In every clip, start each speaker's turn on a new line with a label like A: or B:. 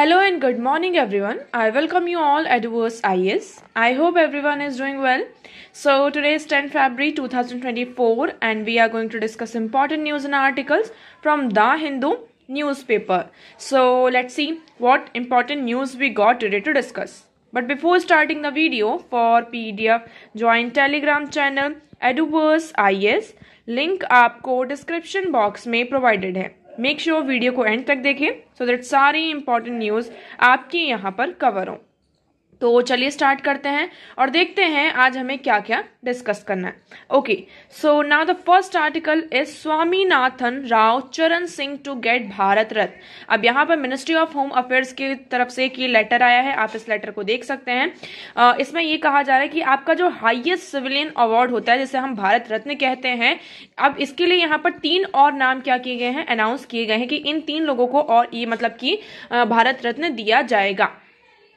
A: Hello and good morning everyone. I welcome you all at Verse IS. I hope everyone is doing well. So today is 10 February 2024 and we are going to discuss important news and articles from The Hindu newspaper. So let's see what important news we got today to discuss. But before starting the video, for PDF join Telegram channel Eduverse IS. Link आपको description box में provided है. Make sure video को and तक देखें so that सारी important news आपकी यहाँ पर कवर हो. तो चलिए स्टार्ट करते हैं और देखते हैं आज हमें क्या क्या डिस्कस करना है. Okay, so now the first article is Swaminathan Rao चरण सिंह टू गेट भारत रत्न. अब यहाँ पर मिनिस्ट्री ऑफ होम अफेयर्स की तरफ से एक लेटर आया है, आप इस लेटर को देख सकते हैं. इसमें ये कहा जा रहा है कि आपका जो हाईएस्ट सिविलियन अवार्ड होता है जिसे हम भारत रत्न कहते हैं, अब इसके लिए यहाँ पर 3 और नाम क्या किए गए हैं, अनाउंस किए गए हैं कि इन 3 लोगों को और ये मतलब कि भारत रत्न दिया जाएगा.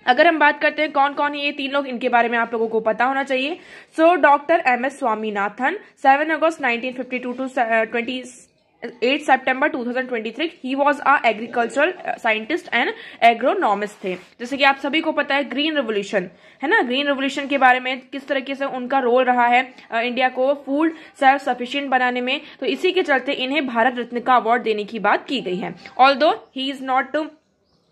A: अगर हम बात करते हैं कौन कौन है ये 3 लोग, इनके बारे में आप लोगों को पता होना चाहिए. So doctor MS Swaminathan 7 August 1952 to 28 September 2023 he was a agricultural scientist and agronomist थे. जैसे कि आप सभी को पता है ग्रीन रेवोल्यूशन है ना, ग्रीन रेवोल्यूशन के बारे में किस तरीके से उनका रोल रहा है इंडिया को फूड सेल्फ सफिशिएंट बनाने में, तो इसी के चलते इन्हें भारत रत्न का अवार्ड देने की बात की गई है. Although he is not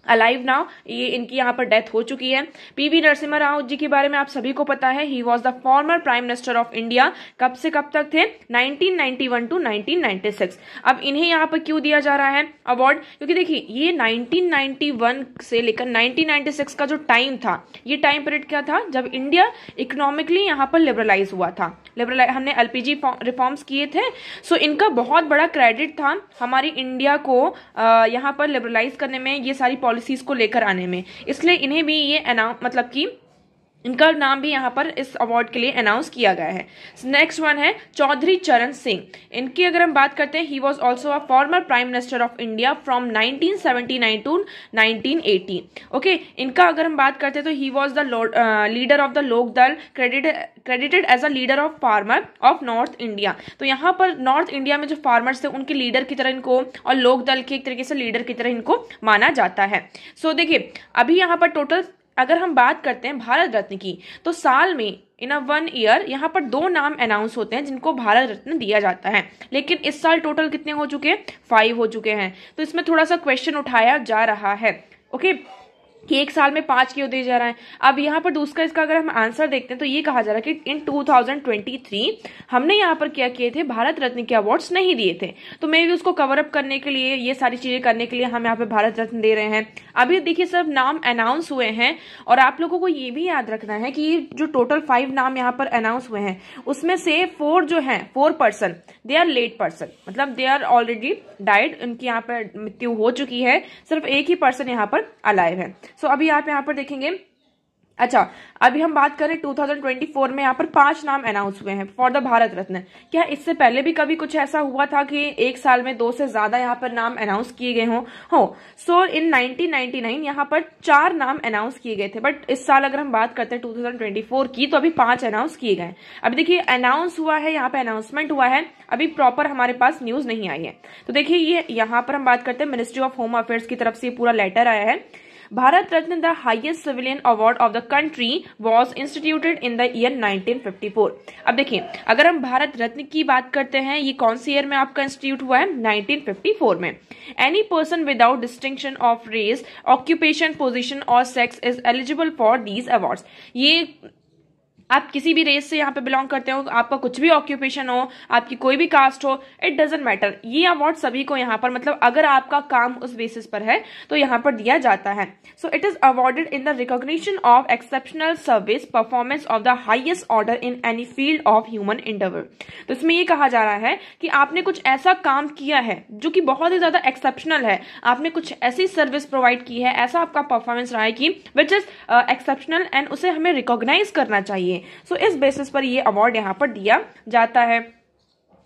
A: alive now, ये इनकी यहाँ पर डेथ हो चुकी है. PV नरसिम्हा राव जी के बारे में आप सभी को पता है, ही was the former prime minister of India. कब से कब तक थे, 1991 टू 1996. अब इन्हें यहाँ पर क्यों दिया जा रहा है अवार्ड, क्योंकि देखिए ये 1991 से लेकर 1996 का जो टाइम था, ये टाइम पीरियड क्या था जब इंडिया इकोनॉमिकली यहाँ पर लिबरलाइज हुआ था. हमने LPG रिफॉर्म्स किए थे. सो इनका बहुत बड़ा क्रेडिट था हमारी इंडिया को यहाँ पर लिबरलाइज करने में, ये सारी पॉलिसीज को लेकर आने में. इसलिए इन्हें भी ये मतलब कि इनका नाम भी यहाँ पर इस अवार्ड के लिए अनाउंस किया गया है. नेक्स्ट वन है चौधरी चरण सिंह. इनकी अगर हम बात करते हैं, he was also a former prime minister of India from 1979 to 1980. Okay, इनका अगर हम बात करते हैं तो he was the leader of the Lok Dal, credited as a leader of farmer of north India. तो यहाँ पर नॉर्थ इंडिया में जो फार्मर्स थे उनके लीडर की तरह इनको और लोक दल के एक तरीके से लीडर की तरह इनको माना जाता है. सो देखिए अभी यहाँ पर टोटल अगर हम बात करते हैं भारत रत्न की, तो साल में इन अ 1 ईयर यहाँ पर 2 नाम अनाउंस होते हैं जिनको भारत रत्न दिया जाता है. लेकिन इस साल टोटल कितने हो चुके हैं, 5 हो चुके हैं. तो इसमें थोड़ा सा क्वेश्चन उठाया जा रहा है ओके कि एक साल में 5 क्यों दिए जा रहा है. अब यहाँ पर दूसरा इसका अगर हम आंसर देखते हैं तो ये कहा जा रहा है कि इन 2023 हमने यहाँ पर क्या किए थे, भारत रत्न के अवार्ड्स नहीं दिए थे. तो मे भी उसको कवर अप करने के लिए, ये सारी चीजें करने के लिए हम यहाँ पे भारत रत्न दे रहे हैं. अभी देखिए सब नाम अनाउंस हुए हैं और आप लोगों को ये भी याद रखना है कि ये जो टोटल 5 नाम यहाँ पर अनाउंस हुए हैं उसमें से 4 जो है 4 person they are late person, मतलब दे आर ऑलरेडी डाइड, उनकी यहाँ पर मृत्यु हो चुकी है. सिर्फ एक ही पर्सन यहाँ पर अलाइव है. सो अभी आप यहाँ पर देखेंगे. अच्छा, अभी हम बात करें 2024 में यहाँ पर 5 नाम अनाउंस हुए हैं फॉर द भारत रत्न. क्या इससे पहले भी कभी कुछ ऐसा हुआ था कि एक साल में 2 से ज्यादा यहाँ पर नाम अनाउंस किए गए हो? सो इन 1999 यहाँ पर 4 नाम अनाउंस किए गए थे, बट इस साल अगर हम बात करते हैं 2024 की तो अभी 5 अनाउंस किए गए. अभी देखिए अनाउंस हुआ है, यहाँ पे अनाउंसमेंट हुआ है, अभी प्रॉपर हमारे पास न्यूज नहीं आई है. तो देखिए ये यहाँ पर हम बात करते हैं मिनिस्ट्री ऑफ होम अफेयर्स की तरफ से पूरा लेटर आया है. Bharat Ratna the highest civilian award of the country was instituted in the year 1954. अब देखिए अगर हम भारत रत्न की बात करते हैं, ये कौन सी ईयर में आपका इंस्टीट्यूट हुआ है, 1954 में. Any person without distinction of race, occupation, position और sex is eligible for these awards. ये आप किसी भी रेस से यहाँ पे बिलोंग करते हो, आपका कुछ भी ऑक्यूपेशन हो, आपकी कोई भी कास्ट हो, इट डजेंट मैटर, ये अवार्ड सभी को यहाँ पर, मतलब अगर आपका काम उस बेसिस पर है तो यहाँ पर दिया जाता है. So it is awarded in the recognition of exceptional service performance of the highest order in any field of human Endeavour. तो इसमें ये कहा जा रहा है कि आपने कुछ ऐसा काम किया है जो कि बहुत ही ज्यादा एक्सेप्शनल है, आपने कुछ ऐसी सर्विस प्रोवाइड की है, ऐसा आपका परफॉर्मेंस रहा है कि विच इज एक्सेप्शनल एंड उसे हमें रिकॉग्नाइज करना चाहिए. सो इस बेसिस पर ये अवार्ड यहां पर दिया जाता है.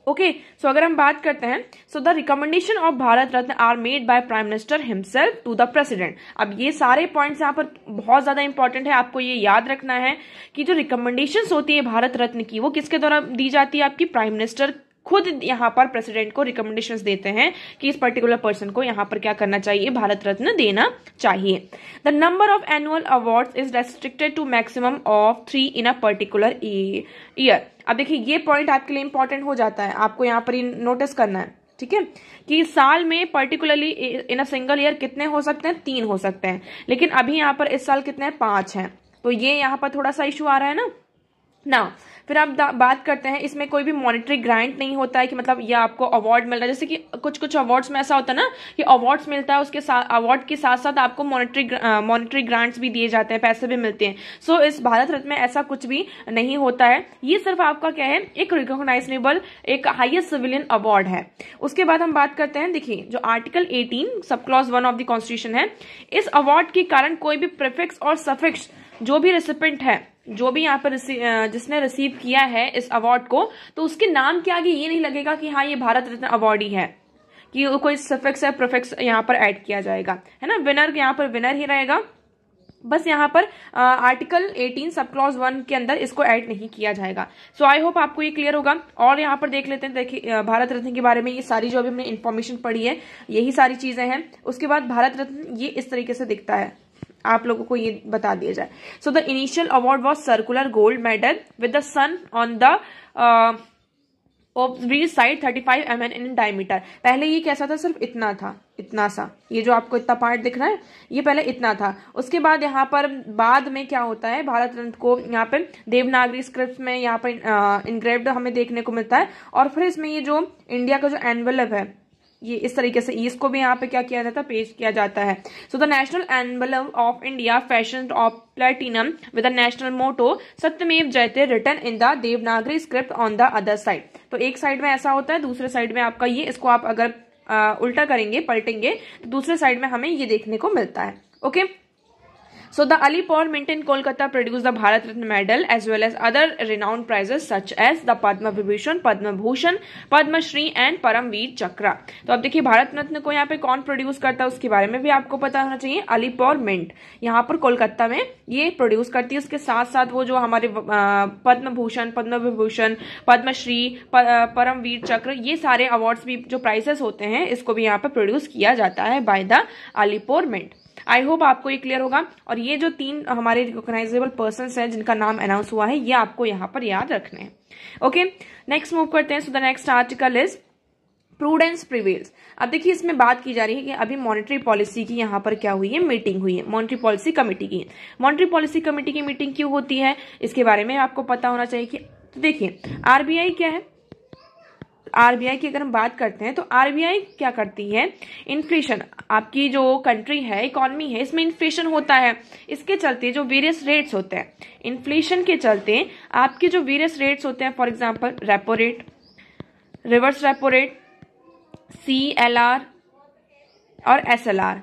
A: ओके, सो अगर हम बात करते हैं, so the recommendation of Bharat Ratna are made by prime minister himself to the president. अब ये सारे पॉइंट्स यहाँ पर बहुत ज्यादा इंपॉर्टेंट है, आपको ये याद रखना है कि जो रिकमेंडेशंस होती है भारत रत्न की वो किसके द्वारा दी जाती है, आपकी प्राइम मिनिस्टर खुद यहाँ पर प्रेसिडेंट को रिकमेंडेशंस देते हैं कि इस पर्टिकुलर पर्सन को यहाँ पर क्या करना चाहिए, भारत रत्न देना चाहिए। The number of annual awards is restricted to maximum of 3 in a particular year. अब देखिए ये पॉइंट आपके लिए इंपॉर्टेंट हो जाता है, आपको यहाँ पर नोटिस करना है, ठीक है, कि साल में particularly in a single year कितने हो सकते हैं, 3 हो सकते हैं, लेकिन अभी यहाँ पर इस साल कितने हैं, 5 हैं। तो ये यहाँ पर थोड़ा सा इशू आ रहा है ना। फिर आप बात करते हैं, इसमें कोई भी मॉनेटरी ग्रांट नहीं होता है कि मतलब ये आपको अवार्ड मिल रहा है। जैसे कि कुछ अवार्ड्स में ऐसा होता है ना कि अवार्ड्स मिलता है, उसके साथ अवार्ड के साथ साथ आपको मॉनेटरी ग्रांट्स भी दिए जाते हैं, पैसे भी मिलते हैं। सो इस भारत रत्न में ऐसा कुछ भी नहीं होता है, ये सिर्फ आपका क्या है, एक रिकॉग्नाइजेबल एक हाईएस्ट सिविलियन अवार्ड है। उसके बाद हम बात करते हैं, देखिए जो article 18 sub clause 1 of the constitution है, इस अवार्ड के कारण कोई भी प्रीफिक्स और सफिक्स जो भी रेसिपेंट है, जो भी यहाँ पर जिसने रिसीव किया है इस अवार्ड को, तो उसके नाम के आगे ये नहीं लगेगा कि हाँ ये भारत रत्न अवार्ड ही है, कि कोई सफिक्स या प्रीफिक्स यहाँ पर ऐड किया जाएगा, है ना। विनर यहाँ पर विनर ही रहेगा, बस यहाँ पर आर्टिकल 18 सब क्लॉज 1 के अंदर इसको ऐड नहीं किया जाएगा। सो आई होप आपको ये क्लियर होगा। और यहाँ पर देख लेते हैं, देखिए भारत रत्न के बारे में ये सारी जो अभी हमने इन्फॉर्मेशन पढ़ी है, यही सारी चीजें हैं। उसके बाद भारत रत्न ये इस तरीके से दिखता है, आप लोगों को ये बता दिया जाए। So the initial award was circular gold medal with the sun on the observe side 35 mm in diameter. पहले ये कैसा था, सिर्फ इतना था, इतना सा, ये जो आपको इतना पार्ट दिख रहा है ये पहले इतना था। उसके बाद यहाँ पर बाद में क्या होता है, भारत रत्न को यहाँ पे देवनागरी स्क्रिप्ट में यहाँ पर इनग्रेव्ड हमें देखने को मिलता है। और फिर इसमें ये जो इंडिया का जो एनवेलप है, ये इस तरीके से इसको भी यहाँ पे क्या किया जाता है, पेश किया जाता है। So the national envelope of India fashion of platinum with the national motto Satyamev Jayate written in the Devanagari script on the other side. तो एक साइड में ऐसा होता है, दूसरे साइड में आपका ये, इसको आप अगर उल्टा करेंगे, पलटेंगे, तो दूसरे साइड में हमें ये देखने को मिलता है। Okay, so the Alipore Mint in Kolkata produced the Bharat Ratna medal as well as other renowned prizes such as the Padma Vibhushan, Padma Bhushan, Padma Shri and Paramveer Chakra। तो अब देखिए भारत रत्न को यहाँ पे कौन प्रोड्यूस करता है उसके बारे में भी आपको पता होना चाहिए। अलीपोर मिंट यहाँ पर कोलकाता में ये प्रोड्यूस करती है। उसके साथ साथ वो जो हमारे पद्म भूषण, पद्म विभूषण, पद्मश्री, परमवीर चक्र, ये सारे अवार्ड्स भी जो प्राइजेस होते हैं, इसको भी यहाँ पे प्रोड्यूस किया जाता है by the Alipore mint. I hope आपको ये क्लियर होगा। और ये जो 3 हमारे रिकॉग्नाइजेबल पर्सन्स हैं जिनका नाम अनाउंस हुआ है, ये आपको यहाँ पर याद रखने हैं। ओके, नेक्स्ट मूव करते हैं। So the next article is prudence prevails. अब देखिए इसमें बात की जा रही है कि अभी मॉनेटरी पॉलिसी की यहाँ पर क्या हुई है, मीटिंग हुई है, मॉनेटरी पॉलिसी कमेटी की। मॉनेटरी पॉलिसी कमेटी की मीटिंग क्यों होती है, इसके बारे में आपको पता होना चाहिए। कि तो देखिए आरबीआई क्या है, आरबीआई की अगर हम बात करते हैं तो आरबीआई क्या करती है, इन्फ्लेशन, आपकी जो कंट्री है, इकोनॉमी है, इसमें इन्फ्लेशन होता है, इसके चलते जो वेरियस रेट्स होते हैं, इन्फ्लेशन के चलते आपके जो वेरियस रेट्स होते हैं, for example repo rate, reverse repo rate, CLR और SLR,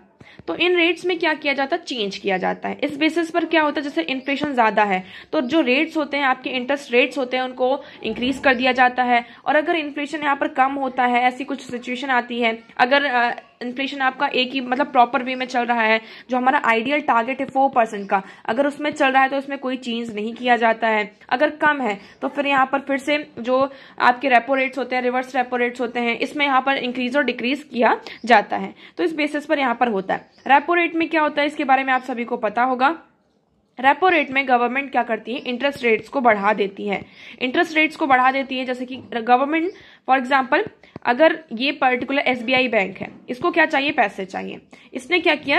A: तो इन रेट्स में क्या किया जाता है, चेंज किया जाता है। इस बेसिस पर क्या होता है, जैसे इन्फ्लेशन ज्यादा है तो जो रेट्स होते हैं, आपके इंटरेस्ट रेट्स होते हैं, उनको इंक्रीज कर दिया जाता है। और अगर इन्फ्लेशन यहाँ पर कम होता है, ऐसी कुछ सिचुएशन आती है, अगर इन्फ्लेशन आपका एक ही मतलब प्रॉपर वे में चल रहा है, जो हमारा आइडियल टारगेट है 4% का, अगर उसमें चल रहा है तो उसमें कोई चेंज नहीं किया जाता है। अगर कम है तो फिर यहाँ पर फिर से जो आपके रेपो रेट्स होते हैं, रिवर्स रेपो रेट्स होते हैं, इसमें यहाँ पर इंक्रीज और डिक्रीज किया जाता है। तो इस बेसिस पर यहाँ पर होता है। रेपो रेट में क्या होता है, इसके बारे में आप सभी को पता होगा। रेपो रेट में गवर्नमेंट क्या करती है, इंटरेस्ट रेट्स को बढ़ा देती है। इंटरेस्ट रेट्स को बढ़ा देती है, जैसे कि गवर्नमेंट फॉर एग्जांपल, अगर ये पर्टिकुलर SBI बैंक है, इसको क्या चाहिए, पैसे चाहिए, इसने क्या किया,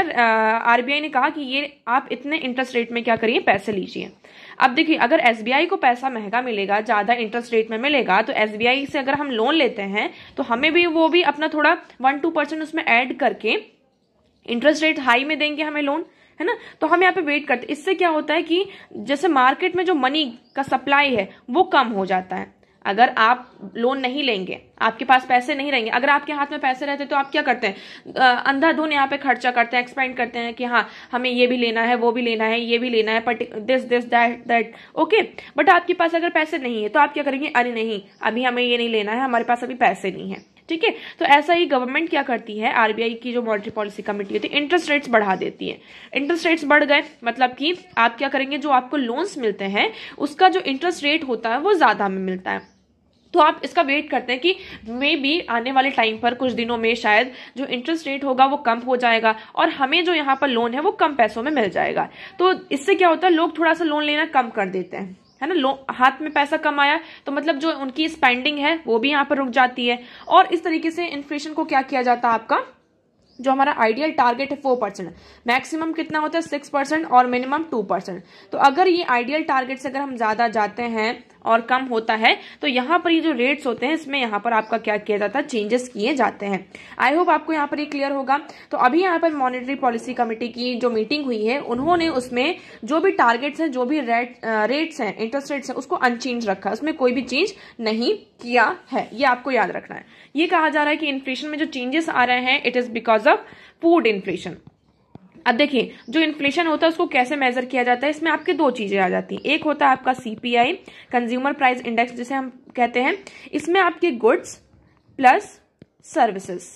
A: आरबीआई ने कहा कि ये आप इतने इंटरेस्ट रेट में क्या करिए, पैसे लीजिए। अब देखिए अगर SBI को पैसा महंगा मिलेगा, ज्यादा इंटरेस्ट रेट में मिलेगा, तो SBI से अगर हम लोन लेते हैं तो हमें भी वो भी अपना थोड़ा 1-2% उसमें ऐड करके इंटरेस्ट रेट हाई में देंगे हमें लोन, है ना। तो हम यहाँ पे वेट करते हैं। इससे क्या होता है कि जैसे मार्केट में जो मनी का सप्लाई है वो कम हो जाता है। अगर आप लोन नहीं लेंगे, आपके पास पैसे नहीं रहेंगे, अगर आपके हाथ में पैसे रहते तो आप क्या करते हैं, अंधाधुन यहाँ पे खर्चा करते हैं, एक्सपेंड करते हैं कि हाँ हमें ये भी लेना है, वो भी लेना है, ये भी लेना है, दिस दैट। ओके, बट आपके पास अगर पैसे नहीं है तो आप क्या करेंगे, अरे नहीं अभी हमें ये नहीं लेना है, हमारे पास अभी पैसे नहीं है। ठीक है, तो ऐसा ही गवर्नमेंट क्या करती है, आरबीआई की जो मॉनेटरी पॉलिसी कमेटी होती है, इंटरेस्ट रेट्स बढ़ा देती है। इंटरेस्ट रेट्स बढ़ गए मतलब कि आप क्या करेंगे, जो आपको लोन्स मिलते हैं उसका जो इंटरेस्ट रेट होता है वो ज्यादा हमें मिलता है। तो आप इसका वेट करते हैं कि मे बी आने वाले टाइम पर कुछ दिनों में शायद जो इंटरेस्ट रेट होगा वो कम हो जाएगा और हमें जो यहाँ पर लोन है वो कम पैसों में मिल जाएगा। तो इससे क्या होता है, लोग थोड़ा सा लोन लेना कम कर देते हैं, है ना। हाथ में पैसा कम आया तो मतलब जो उनकी स्पेंडिंग है वो भी यहाँ पर रुक जाती है। और इस तरीके से इन्फ्लेशन को क्या किया जाता है, आपका जो हमारा आइडियल टारगेट है 4%, मैक्सिमम कितना होता है 6% और मिनिमम 2%। तो अगर ये आइडियल टारगेट से अगर हम ज्यादा जाते हैं और कम होता है तो यहाँ पर ये जो रेट्स होते हैं इसमें यहाँ पर आपका क्या किया जाता है, चेंजेस किए जाते हैं। आई होप आपको यहाँ पर ये क्लियर होगा। तो अभी यहाँ पर मॉनेटरी पॉलिसी कमेटी की जो मीटिंग हुई है उन्होंने उसमें जो भी टारगेट्स हैं, जो भी रेट्स हैं, इंटरेस्ट रेट्स हैं, उसको अनचेंज रखा है, उसमें कोई भी चेंज नहीं किया है। ये आपको याद रखना है। ये कहा जा रहा है कि इन्फ्लेशन में जो चेंजेस आ रहे हैं it is because of food inflation. अब देखिए जो इन्फ्लेशन होता है उसको कैसे मेजर किया जाता है, इसमें आपके दो चीजें आ जाती हैं। एक होता है आपका सीपीआई, कंज्यूमर प्राइस इंडेक्स जिसे हम कहते हैं, इसमें आपके गुड्स प्लस सर्विसेज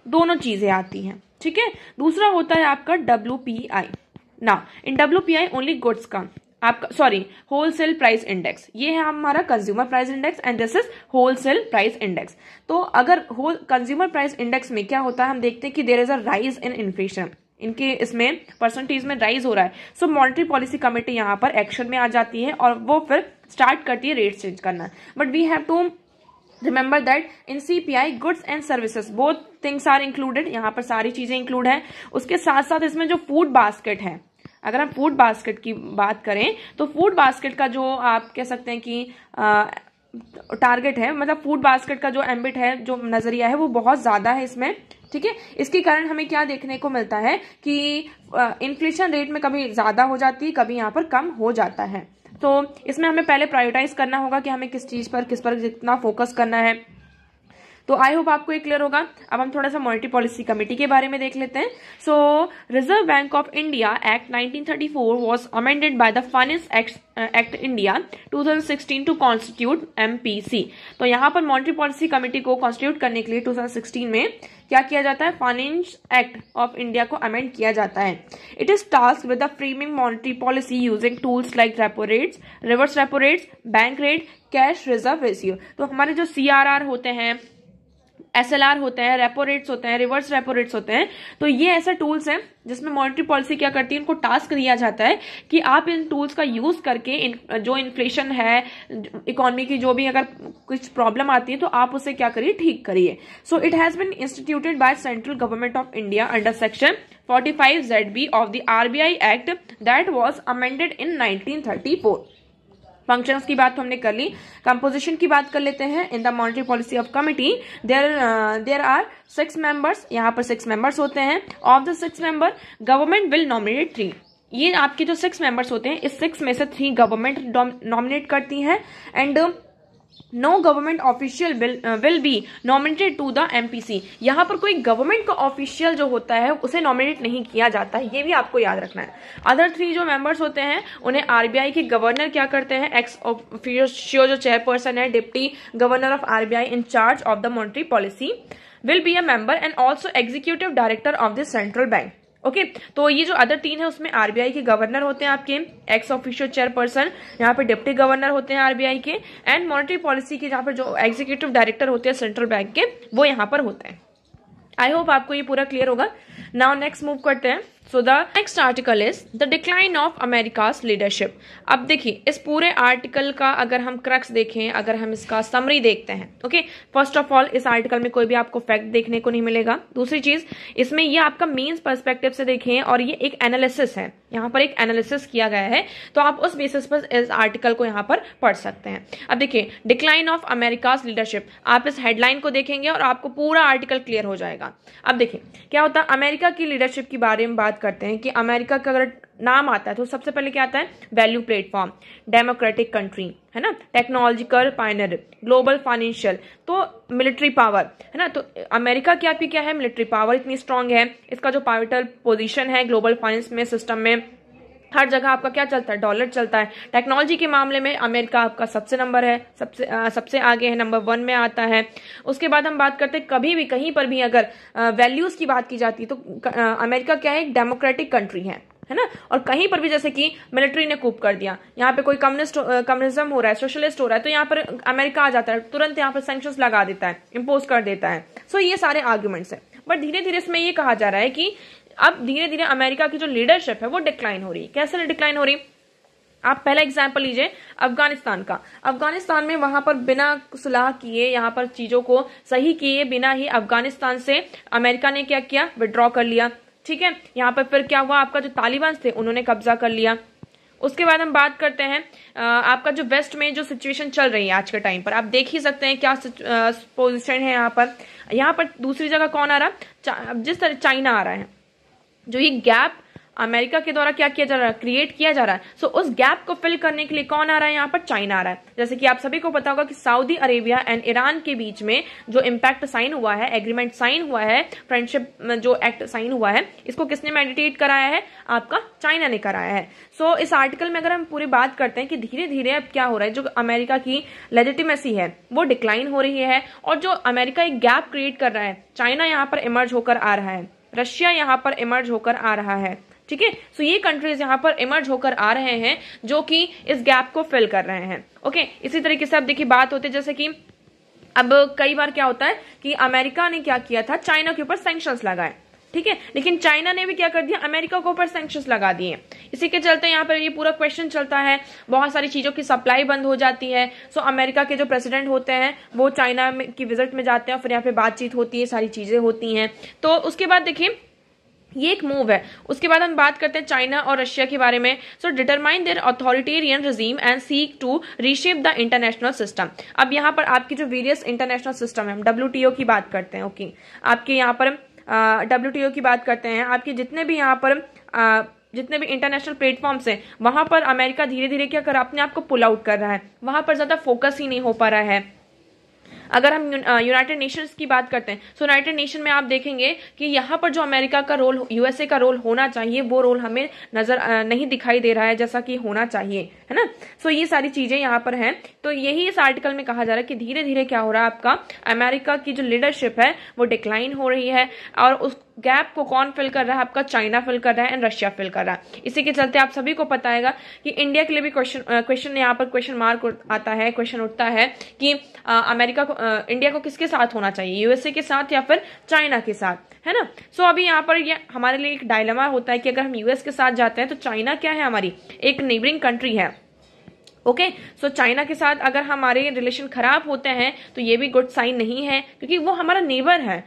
A: दोनों चीजें आती हैं, ठीक है। दूसरा होता है आपका डब्ल्यूपीआई। ना इन डब्ल्यूपीआई ओनली गुड्स का आपका होलसेल प्राइस इंडेक्स, ये है हमारा consumer price index and this is wholesale price index. तो अगर कंज्यूमर प्राइस इंडेक्स में क्या होता है, हम देखते हैं कि there is a rise in inflation, इनके इसमें परसेंटेज में राइज हो रहा है। सो मॉनेटरी पॉलिसी कमेटी यहाँ पर एक्शन में आ जाती है और वो फिर स्टार्ट करती है रेट चेंज करना। But we have to remember that in CPI goods and services both things are included, यहाँ पर सारी चीजें इंक्लूड है। उसके साथ साथ इसमें जो फूड बास्केट है, अगर हम फूड बास्केट की बात करें तो फूड बास्केट का जो आप कह सकते हैं कि टारगेट है, मतलब फूड बास्केट का जो एम्बिट है, जो नजरिया है वो बहुत ज्यादा है इसमें, ठीक है। इसके कारण हमें क्या देखने को मिलता है कि इन्फ्लेशन रेट में कभी ज्यादा हो जाती है, कभी यहाँ पर कम हो जाता है। तो इसमें हमें पहले प्रायोरिटाइज करना होगा कि हमें किस पर कितना फोकस करना है। तो आई होप आपको ये क्लियर होगा। अब हम थोड़ा सा मॉनेटरी पॉलिसी कमेटी के बारे में देख लेते हैं। So Reserve Bank of India Act 1934 was amended by the Finance Act India 2016 to constitute MPC. तो यहाँ पर मॉनेटरी पॉलिसी कमेटी को कॉन्स्टिट्यूट करने के लिए 2016 में क्या किया जाता है, फाइनेंस एक्ट ऑफ इंडिया को अमेंड किया जाता है। It is task with the framing monetary policy using tools like repo rates, reverse repo rates, bank rate, cash reserve ratio. तो हमारे जो सीआरआर होते हैं, एसएलआर होते हैं, रेपो रेट्स होते हैं, रिवर्स रेपो रेट्स होते हैं, तो ये ऐसे टूल्स हैं जिसमें मॉनेटरी पॉलिसी क्या करती है, इनको टास्क दिया जाता है कि आप इन टूल्स का यूज करके जो इन्फ्लेशन है, इकोनॉमी की जो भी अगर कुछ प्रॉब्लम आती है तो आप उसे क्या करिए, ठीक करिए। So it has been instituted by central government of India under section 45 ZB of the RBI act that was amended in 1934। Functions की बात तो हमने कर ली, कंपोजिशन की बात कर लेते हैं। In the monetary policy of committee there are 6 members, यहाँ पर 6 मेंबर्स होते हैं। Of the 6 member government will nominate 3। ये आपके जो 6 मेंबर्स होते हैं इस 6 में से 3 गवर्नमेंट नॉमिनेट करती हैं and no government official will be nominated to the MPC. यहाँ पर कोई गवर्नमेंट का ऑफिशियल जो होता है उसे नॉमिनेट नहीं किया जाता है, ये भी आपको याद रखना है। अदर 3 जो मेंबर्स होते हैं उन्हें आरबीआई के गवर्नर क्या करते हैं, एक्स ऑफिशियो जो चेयरपर्सन है, deputy governor of RBI in charge of the monetary policy will be a member and also executive director of the central bank. Okay तो ये जो अदर 3 है उसमें आरबीआई के गवर्नर होते हैं आपके, एक्स ऑफिशियल चेयरपर्सन, यहाँ पे डिप्टी गवर्नर होते हैं आरबीआई के, एंड मॉनेटरी पॉलिसी के जहाँ पर जो एग्जीक्यूटिव डायरेक्टर होते हैं सेंट्रल बैंक के, वो यहाँ पर होते हैं। आई होप आपको ये पूरा क्लियर होगा। नाउ नेक्स्ट मूव करते हैं। So the next article is the decline of America's leadership. अब देखिए इस पूरे आर्टिकल का अगर हम क्रक्स देखें, अगर हम इसका समरी देखते हैं, ओके फर्स्ट ऑफ ऑल इस आर्टिकल में कोई भी आपको फैक्ट देखने को नहीं मिलेगा। दूसरी चीज इसमें ये आपका मीन्स पर्सपेक्टिव से देखें और ये एक एनालिसिस है, यहाँ पर एक एनालिसिस किया गया है, तो आप उस बेसिस पर इस आर्टिकल को यहाँ पर पढ़ सकते हैं। अब देखिए डिक्लाइन ऑफ अमेरिकाज लीडरशिप, आप इस हेडलाइन को देखेंगे और आपको पूरा आर्टिकल क्लियर हो जाएगा। अब देखिए क्या होता है, अमेरिका की लीडरशिप के बारे में बात करते हैं कि अमेरिका का अगर नाम आता है तो सबसे पहले क्या आता है, वैल्यू प्लेटफॉर्म, डेमोक्रेटिक कंट्री, है ना, टेक्नोलॉजिकल पायनियर, ग्लोबल फाइनेंशियल, तो मिलिट्री पावर, है ना। तो अमेरिका की आपकी क्या है, मिलिट्री पावर इतनी स्ट्रांग है, इसका जो पाइवटल पोजीशन है ग्लोबल फाइनेंस में, सिस्टम में, हर जगह आपका क्या चलता है, डॉलर चलता है। टेक्नोलॉजी के मामले में अमेरिका आपका सबसे नंबर है, सबसे आगे है, नंबर 1 में आता है। उसके बाद हम बात करते हैं कभी भी कहीं पर भी अगर वैल्यूज की बात की जाती है तो अमेरिका क्या है, एक डेमोक्रेटिक कंट्री है, है ना। और कहीं पर भी जैसे कि मिलिट्री ने कूप कर दिया, यहाँ पे कोई कम्युनिज्म हो रहा है, सोशलिस्ट हो रहा है, तो यहाँ पर अमेरिका आ जाता है, तुरंत यहाँ पर सैंक्शंस लगा देता है, इम्पोज कर देता है। सो ये सारे आर्ग्यूमेंट्स है। बट धीरे धीरे इसमें ये कहा जा रहा है कि अब धीरे धीरे अमेरिका की जो लीडरशिप है वो डिक्लाइन हो रही है। कैसे डिक्लाइन हो रही? आप पहला एग्जाम्पल लीजिए अफगानिस्तान का। अफगानिस्तान में वहां पर बिना सुलह किए, यहाँ पर चीजों को सही किए बिना ही अफगानिस्तान से अमेरिका ने क्या किया, विड्रॉ कर लिया। ठीक है, यहाँ पर फिर क्या हुआ, आपका जो तालिबान थे उन्होंने कब्जा कर लिया। उसके बाद हम बात करते हैं आपका जो वेस्ट में जो सिचुएशन चल रही है आज के टाइम पर, आप देख ही सकते हैं क्या पोजिशन है यहाँ पर। यहाँ पर दूसरी जगह कौन आ रहा, जिस तरह चाइना आ रहा है, जो ये गैप अमेरिका के द्वारा क्या किया जा रहा है, क्रिएट किया जा रहा है। सो उस गैप को फिल करने के लिए कौन आ रहा है, यहाँ पर चाइना आ रहा है। जैसे कि आप सभी को पता होगा कि सऊदी अरेबिया एंड ईरान के बीच में जो इम्पैक्ट साइन हुआ है, एग्रीमेंट साइन हुआ है, फ्रेंडशिप जो एक्ट साइन हुआ है, इसको किसने मेडिटेट कराया है, आपका चाइना ने कराया है। सो इस आर्टिकल में अगर हम पूरी बात करते हैं कि धीरे धीरे अब क्या हो रहा है, जो अमेरिका की लेजिटिमेसी है वो डिक्लाइन हो रही है, और जो अमेरिका एक गैप क्रिएट कर रहा है, चाइना यहाँ पर इमर्ज होकर आ रहा है, रशिया यहाँ पर इमर्ज होकर आ रहा है। ठीक है, सो ये कंट्रीज यहाँ पर इमर्ज होकर आ रहे हैं जो कि इस गैप को फिल कर रहे हैं। ओके, इसी तरीके से अब देखिए बात होती है जैसे कि अब कई बार क्या होता है कि अमेरिका ने क्या किया था, चाइना के ऊपर सैंक्शंस लगाए। ठीक है, लेकिन चाइना ने भी क्या कर दिया, अमेरिका के ऊपर सैंक्शंस लगा दिए। इसी के चलते यहाँ पर ये पूरा क्वेश्चन चलता है, बहुत सारी चीजों की सप्लाई बंद हो जाती है। सो अमेरिका के जो प्रेसिडेंट होते हैं वो चाइना की विजिट में जाते हैं, फिर यहाँ पे बातचीत होती है, सारी चीजें होती हैं। तो उसके बाद देखिए ये एक मूव है। उसके बाद हम बात करते हैं चाइना और रशिया के बारे में। So determine their authoritarian regime and seek to reshape the international system. अब यहाँ पर आपकी जो वेरियस इंटरनेशनल सिस्टम है, हम WTO की बात करते हैं। ओके, आपके यहाँ पर WTO की बात करते हैं, आपके जितने भी यहाँ पर जितने भी इंटरनेशनल प्लेटफॉर्म्स हैं वहां पर अमेरिका धीरे धीरे क्या कर रहा है, अपने आप को पुल आउट कर रहा है, वहां पर ज्यादा फोकस ही नहीं हो पा रहा है। अगर हम यूनाइटेड नेशंस की बात करते हैं, सो यूनाइटेड नेशन में आप देखेंगे कि यहाँ पर जो अमेरिका का रोल, USA का रोल होना चाहिए, वो रोल हमें नजर नहीं दिखाई दे रहा है जैसा कि होना चाहिए, है ना। सो ये सारी चीजें यहाँ पर हैं। तो यही इस आर्टिकल में कहा जा रहा है कि धीरे धीरे क्या हो रहा है, आपका अमेरिका की जो लीडरशिप है वो डिक्लाइन हो रही है, और उस गैप को कौन फिल कर रहा है, आपका चाइना फिल कर रहा है एंड रशिया फिल कर रहा है। इसी के चलते आप सभी को पता है कि इंडिया के लिए भी क्वेश्चन यहाँ पर क्वेश्चन मार्क आता है, क्वेश्चन उठता है कि अमेरिका को इंडिया को किसके साथ होना चाहिए, USA के साथ या फिर चाइना के साथ, है ना। सो अभी यहाँ पर ये हमारे लिए एक डायलेमा होता है कि अगर हम US के साथ जाते हैं तो चाइना क्या है, हमारी एक नेबरिंग कंट्री है। ओके, सो चाइना के साथ अगर हमारे रिलेशन खराब होते हैं तो ये भी गुड साइन नहीं है, क्योंकि वो हमारा नेबर है,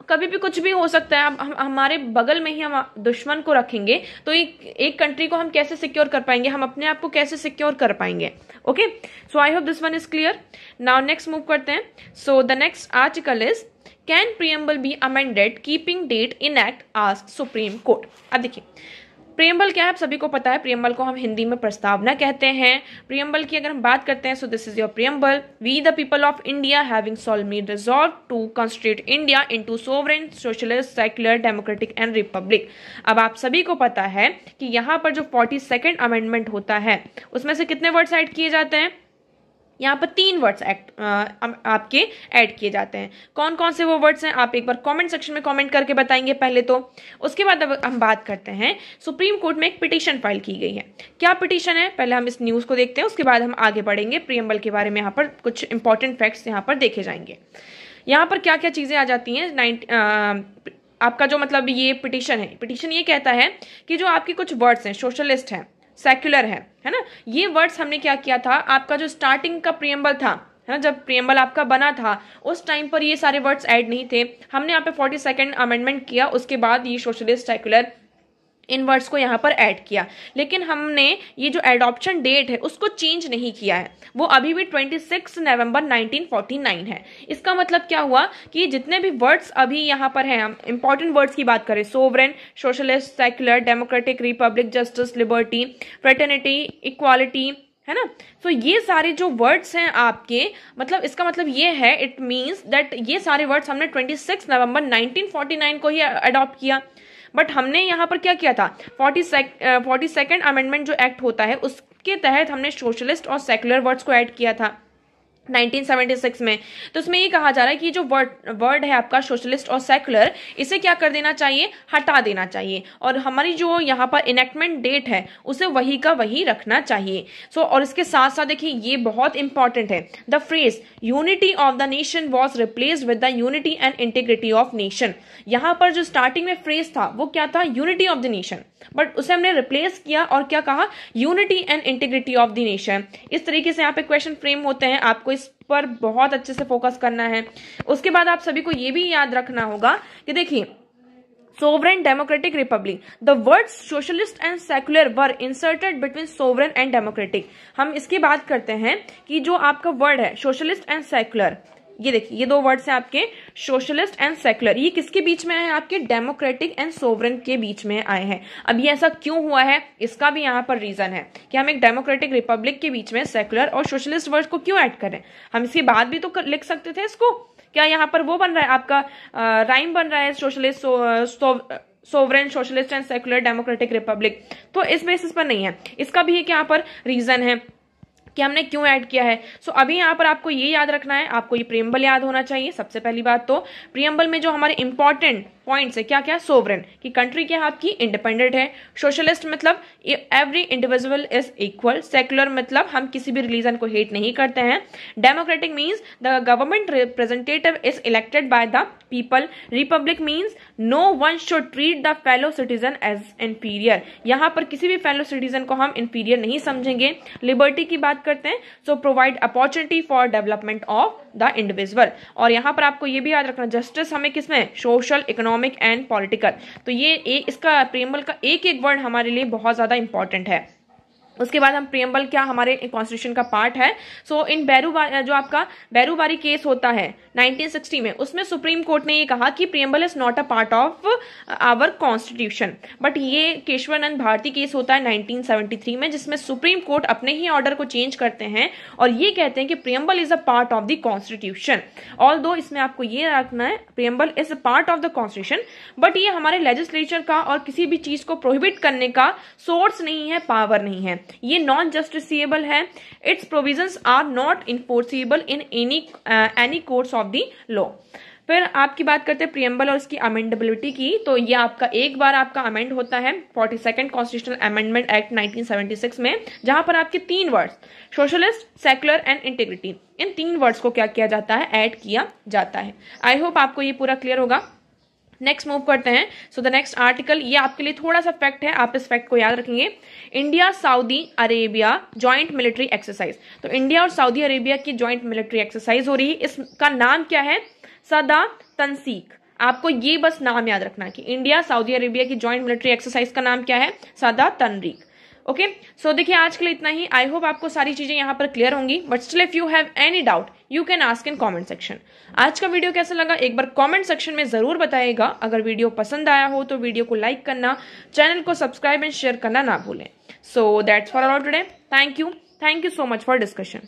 A: कभी भी कुछ भी हो सकता है। हम हमारे बगल में ही हम दुश्मन को रखेंगे तो एक कंट्री को हम कैसे सिक्योर कर पाएंगे, हम अपने आप को कैसे सिक्योर कर पाएंगे। Okay, so I hope this one is clear. Now next move करते हैं। So the next article is can preamble be amended keeping date in act ask supreme court. अब देखिए प्रियम्बल क्या है, आप सभी को पता है, प्रियम्बल को हम हिंदी में प्रस्तावना कहते हैं। प्रियम्बल की अगर हम बात करते हैं, so this is your preamble. We the people of India having solemnly resolved to constitute India into sovereign socialist secular democratic and republic. अब आप सभी को पता है कि यहाँ पर जो 42nd अमेंडमेंट होता है उसमें से कितने वर्ड्स ऐड किए जाते हैं, यहाँ पर 3 वर्ड्स आपके ऐड किए जाते हैं। कौन कौन से वो वर्ड्स हैं, आप एक बार कमेंट सेक्शन में कमेंट करके बताएंगे पहले तो। उसके बाद अब हम बात करते हैं, सुप्रीम कोर्ट में एक पिटीशन फाइल की गई है। क्या पिटीशन है, पहले हम इस न्यूज को देखते हैं, उसके बाद हम आगे बढ़ेंगे। प्रीएम्बल के बारे में यहाँ पर कुछ इंपॉर्टेंट फैक्ट्स यहाँ पर देखे जाएंगे। यहाँ पर क्या क्या चीजें आ जाती हैं। आपका जो मतलब ये पिटीशन है, पिटीशन ये कहता है कि जो आपके कुछ वर्ड्स हैं, सोशलिस्ट हैं, सेक्युलर है ना, ये वर्ड्स हमने क्या किया था, आपका जो स्टार्टिंग का प्रीएम्बल था, है ना, जब प्रीएम्बल आपका बना था उस टाइम पर ये सारे वर्ड्स ऐड नहीं थे। हमने यहाँ पे 42nd अमेंडमेंट किया, उसके बाद ये सोशलिस्ट सेक्युलर इन वर्ड्स को यहाँ पर ऐड किया, लेकिन हमने ये जो एडॉप्शन डेट है उसको चेंज नहीं किया है, वो अभी भी 26 नवंबर 1949 है। इसका मतलब क्या हुआ कि जितने भी वर्ड्स अभी यहाँ पर हैं, हम इंपॉर्टेंट वर्ड्स की बात करें, sovereign, socialist, secular, democratic, Republic, justice, liberty, fraternity, equality, है ना। तो ये सारे जो वर्ड्स हैं आपके, मतलब इसका मतलब ये है, इट मीन्स दैट ये सारे वर्ड्स हमने 26 नवंबर 1949 को ही अडॉप्ट किया। बट हमने यहाँ पर क्या किया था, 42nd अमेंडमेंट जो एक्ट होता है उसके तहत हमने सोशलिस्ट और सेक्युलर वर्ड्स को ऐड किया था। 1976 में। तो उसमें ये कहा जा रहा है कि जो वर्ड है आपका सोशलिस्ट और सेकुलर, इसे क्या कर देना चाहिए, हटा देना चाहिए, और हमारी जो यहाँ पर इनेक्टमेंट डेट है उसे वही का वही रखना चाहिए। और इसके साथ साथ देखिए ये बहुत इंपॉर्टेंट है, the phrase unity of the nation was replaced with the unity and integrity of nation. यहाँ पर जो स्टार्टिंग में फ्रेज था वो क्या था, unity of the nation, but उसे हमने रिप्लेस किया और क्या कहा, unity and integrity of the nation. इस तरीके से यहाँ पे क्वेश्चन फ्रेम होते हैं, आपको इस पर बहुत अच्छे से फोकस करना है। उसके बाद आप सभी को यह भी याद रखना होगा कि देखिए sovereign democratic republic, the words socialist and secular were inserted between sovereign and democratic। हम इसकी बात करते हैं कि जो आपका वर्ड है सोशलिस्ट एंड सेकुलर, ये देखिए ये दो वर्ड्स हैं आपके सोशलिस्ट एंड सेकुलर, ये किसके बीच में आए हैं, आपके डेमोक्रेटिक एंड सोवरेन के बीच में आए हैं। अब ये ऐसा क्यों हुआ है, इसका भी यहाँ पर रीजन है कि हम एक डेमोक्रेटिक रिपब्लिक के बीच में सेकुलर और सोशलिस्ट वर्ड को क्यों ऐड करें। हम इसकी बात भी तो लिख सकते थे इसको, क्या यहाँ पर वो बन रहा है आपका राइम बन रहा है socialist sovereign socialist and secular democratic Republic, तो इस बेसिस पर नहीं है। इसका भी एक यहाँ पर रीजन है कि हमने क्यों ऐड किया है। अभी यहाँ पर आपको ये याद रखना है, आपको ये प्रीएम्बल याद होना चाहिए। सबसे पहली बात तो प्रीएम्बल में जो हमारे इंपॉर्टेंट पॉइंट्स है क्या क्या, सोवरेन की कंट्री क्या है आपकी, इंडिपेंडेंट है। सोशलिस्ट मतलब every individual is equal. Secular मतलब हम किसी भी रिलीजन को हेट नहीं करते हैं। Democratic means the government representative is elected by the people. Republic means no one should treat the fellow citizen as inferior. यहाँ पर किसी भी फेलो सिटीजन को हम इंफीरियर नहीं समझेंगे। लिबर्टी की बात करते हैं, so provide opportunity for development of the individual. और यहाँ पर आपको ये भी याद रखना, जस्टिस हमें किसमें, सोशल, इकोनॉमिक एंड पॉलिटिकल। तो ये इसका प्रीएम्बल का एक एक वर्ड हमारे लिए बहुत ज्यादा इंपॉर्टेंट है। उसके बाद हम प्रीएम्बल क्या हमारे कॉन्स्टिट्यूशन का पार्ट है। इन जो आपका बैरूबारी केस होता है 1960 में, उसमें सुप्रीम कोर्ट ने ये कहा कि preamble is not a part of our constitution. But ये केशवानंद भारती केस होता है 1973 में, जिसमें सुप्रीम कोर्ट अपने ही ऑर्डर को चेंज करते हैं और ये कहते हैं कि preamble is a part of the constitution. Although इसमें आपको ये रखना है, preamble is a part of the constitution, but ये हमारे लेजिस्लेचर का और किसी भी चीज को प्रोहिबिट करने का सोर्स नहीं है, पावर नहीं है। ये नॉन जस्टिसिएबल है। Its provisions are not enforceable in any courts of the law. फिर आपकी बात करते हैं प्रीएम्बल और इसकी अमेंडेबिलिटी की, तो ये आपका एक बार आपका अमेंड होता है 42nd कॉन्स्टिट्यूशनल अमेंडमेंट एक्ट 1976 में, जहां पर आपके 3 words socialist, secular and integrity, in 3 words को क्या किया जाता है, ऐड किया जाता है। आई होप आपको ये पूरा क्लियर होगा। नेक्स्ट मूव करते हैं। द नेक्स्ट आर्टिकल, ये आपके लिए थोड़ा सा फैक्ट है, आप इस फैक्ट को याद रखेंगे। India Saudi Arabia joint military exercise, तो इंडिया और सऊदी अरेबिया की जॉइंट मिलिट्री एक्सरसाइज हो रही है। इसका नाम क्या है, सदा तंसीक। आपको ये बस नाम याद रखना कि इंडिया सऊदी अरेबिया की जॉइंट मिलिट्री एक्सरसाइज का नाम क्या है, सदा तनरीक। ओके, देखिए आज के लिए इतना ही। आई होप आपको सारी चीजें यहाँ पर क्लियर होंगी, but still if you have any doubt you can ask in comment section. आज का वीडियो कैसा लगा एक बार कमेंट सेक्शन में जरूर बताइएगा। अगर वीडियो पसंद आया हो तो वीडियो को लाइक करना, चैनल को सब्सक्राइब एंड शेयर करना ना भूलें। So that's for all today. Thank you so much for discussion.